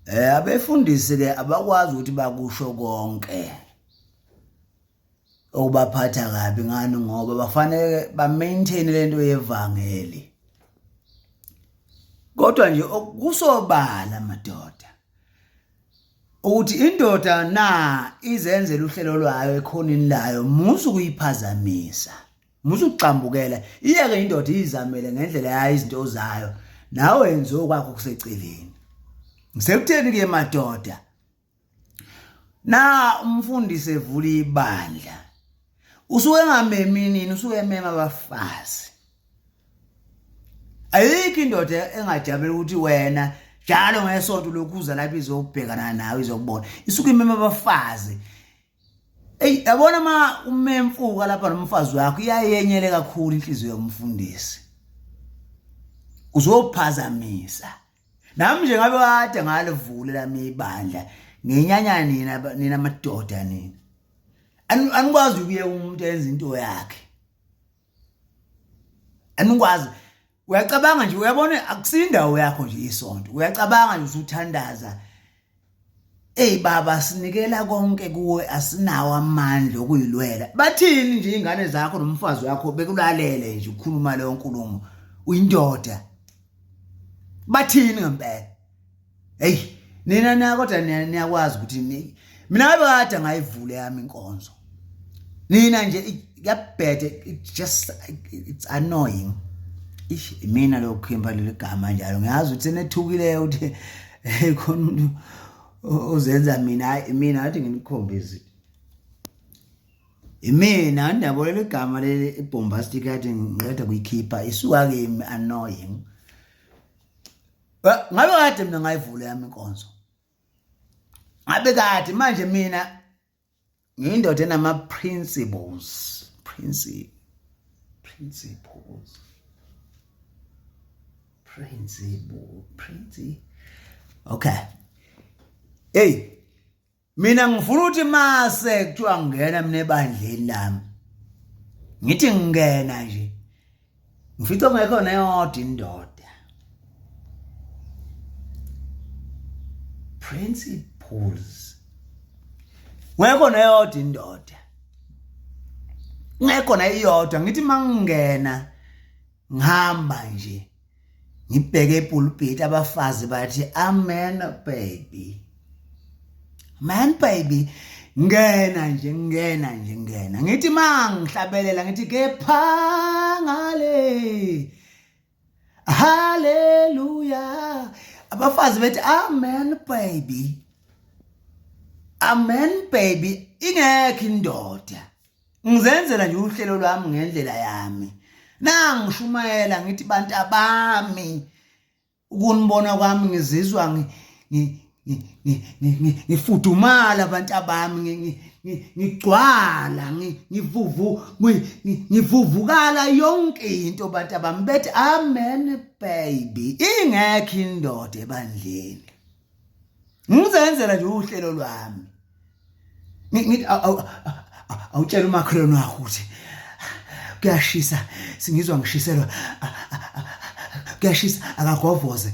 Abefundisi ke abakwazi ukuthi bakusho konke okubaphatha kabi ngani ngoba bafanele ba maintain lento yevangeli. Kodwa nje okusobala madoda ukuthi indoda na izenzela uhlelo lwayo ekhonini layo musu kuyiphazamisa, musu ucambukela iyeke indoda izamele ngendlela yayo izinto zayo nawe wenze okwakho kuseceleni. Ngisekutheni ke madoda na umfundisi evula ibandla usuke ngamemi nini, usuke mema abafazi. Ayikho indoda engajabula ukuthi wena njalo ngesonto lokuza lapha izobhekana nawe izokubona isuke imema abafazi. Yabona umemfuka lapha nomfazi wakho iyayenyele kakhulu inhliziyo yomfundisi uzophazamisa. Nami nje ngabe kade ngalivule lami ibandla nginyanya nina madoda nina anikwazi ukuye umuntu enza into yakhe, anikwazi. Uyacabanga nje, uyabona akusindawo yakho nje isonto, uyacabanga nje usuthandaza baba sinikela konke kuwe asinawo amandla okuyilwela. Bathini nje ingane zakho nomfazi wakho bekulalele nje ukukhuluma leyo nkulumo uyindoda. Bathini ngempela? Nina kodwa niyakwazi ukuthi mina kade ngayivule yami inkonzo. Nina nje kuyabhede, it's annoying. Mina lokukhimba leli gama njalo ngiyazi ukuthi senethukile ukuthi khona umuntu uzenza mina athi nginikhombeze. Mina ndabo leli gama leli bombastic athi ngiqeda kuyikhipha isuka kimi annoying. Ngabe kade mina ngayivula yami inkonzo. Ngabe kade manje mina ngiyindoda enama principles. Okay. Mina ngifuna ukuthi mase kuthiwa ngena mina ebandleni lami. Ngithi ngingena nje. Ngifica ngekho neyodwa indoda. Principles. Ngekho neyodwa indoda. Ngekho na iyodwa ngithi mangingena ngihamba nje. Ngibheke epulpit abafazi bathi amen baby. Man baby ngena nje. Ngithi mangihlabelela ngithi kephangale. Hallelujah. Abafazi bathi amen baby. Amen baby ingekho indoda. Ngizenzela nje uhlelo lwami ngendlela yami. Nangishumayela ngithi bantu abami ukunibona kwami ngizizwa ngifudumala abantu abami ngigcwala ngivuvukala yonke into bantu abami bethi amen baby ingekho indoda ebandleni. Ngizenzela nje uhlelo lwami. Ngithi awutshela umakhelwane wakho ukuthi kuyashisa singizwa ngishiselwa kuyashisa akagovoze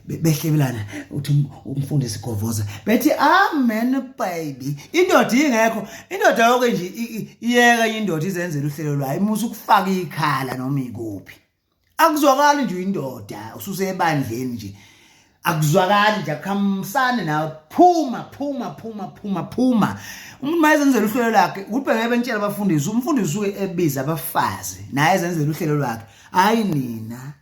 behlebelana uthi umfundisi govoza bethi amen baby. Indoda ingekho, indoda yonke nje iyeka indoda izenzela uhlelo lwayo imusa ukufaka ikhala noma ikuphi. Akuzwakali nje indoda ususe ebandleni nje akuzwakali nje akhamsane nawe phuma. Umuntu mayezenzela uhlelo lakhe ubheke bentshela abafundisi umfundisi uke ebiza abafazi naye ezenzela uhlelo lwakhe. Hayi nina